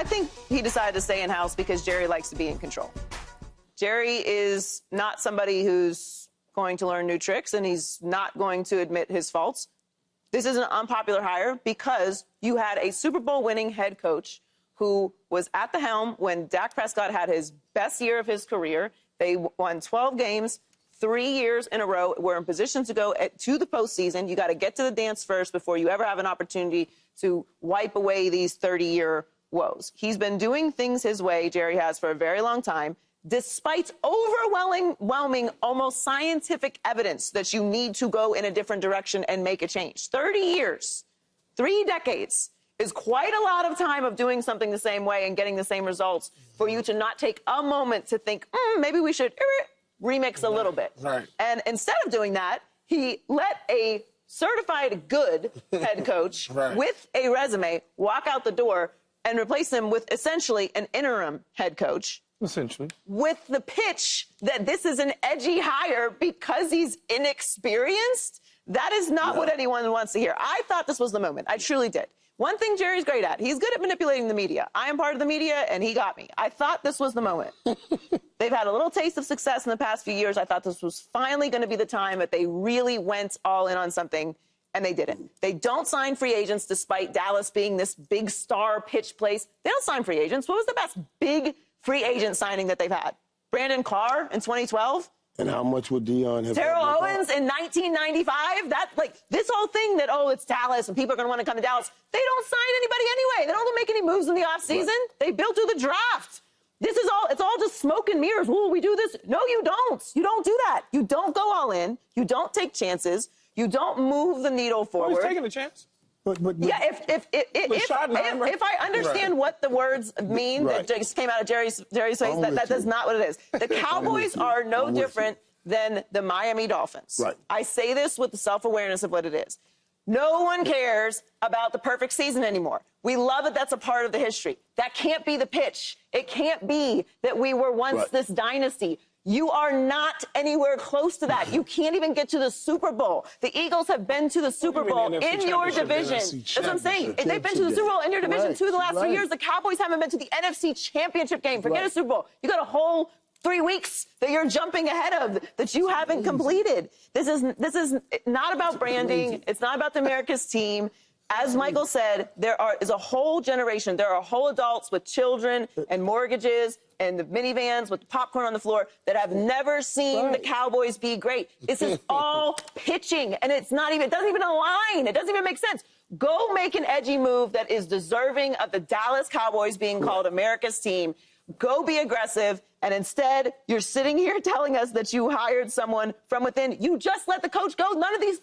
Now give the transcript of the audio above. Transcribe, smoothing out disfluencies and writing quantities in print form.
I think he decided to stay in-house because Jerry likes to be in control. Jerry is not somebody who's going to learn new tricks, and he's not going to admit his faults. This is an unpopular hire because you had a Super Bowl winning head coach who was at the helm when Dak Prescott had his best year of his career. They won 12 games, 3 years in a row. We're in position to go to the postseason. You got to get to the dance first before you ever have an opportunity to wipe away these 30-year woes. He's been doing things his way, Jerry has, for a very long time, despite overwhelming, almost scientific evidence that you need to go in a different direction and make a change. 30 years, 3 decades is quite a lot of time of doing something the same way and getting the same results for you to not take a moment to think, maybe we should remix a little bit. Right. And instead of doing that, he let a certified good head coach with a resume walk out the door and replace him with essentially an interim head coach. Essentially. With the pitch that this is an edgy hire because he's inexperienced. That is not what anyone wants to hear. I thought this was the moment. I truly did. One thing Jerry's great at, he's good at manipulating the media. I am part of the media, and he got me. I thought this was the moment. They've had a little taste of success in the past few years. I thought this was finally going to be the time that they really went all in on something, and they didn't. They don't sign free agents despite Dallas being this big star pitch place. They don't sign free agents. What was the best big free agent signing that they've had? Brandon Carr in 2012? And how much would Dion have? Terrell Owens in 1995? That, this whole thing that, it's Dallas and people are going to want to come to Dallas. They don't sign anybody anyway. They don't make any moves in the offseason. Right. They built through the draft. It's all just smoke and mirrors. Ooh, we do this. No, you don't. You don't do that. You don't go all in. You don't take chances. You don't move the needle forward. He's taking a chance. Yeah, if I understand what the words mean that just came out of Jerry's face, that is not what it is. The Cowboys are no different than the Miami Dolphins. Right. I say this with the self-awareness of what it is. No one cares about the perfect season anymore. We love it. That's a part of the history. That can't be the pitch. It can't be that we were once this dynasty. You are not anywhere close to that. You can't even get to the Super Bowl. The Eagles have been to the Super Bowl in your division. That's what I'm saying. If they've been to the Super Bowl in your division the last 3 years, the Cowboys haven't been to the NFC Championship game. Forget a Super Bowl. You got a whole 3 weeks that you're jumping ahead of that you haven't completed. This is not about branding. It's not about the America's team. As Michael said, there is a whole generation. There are whole adults with children and mortgages and the minivans with the popcorn on the floor that have never seen the Cowboys be great. This is all pitching, and it doesn't even align. It doesn't even make sense. Go make an edgy move that is deserving of the Dallas Cowboys being called America's team. Go be aggressive, and instead you're sitting here telling us that you hired someone from within. You just let the coach go. None of these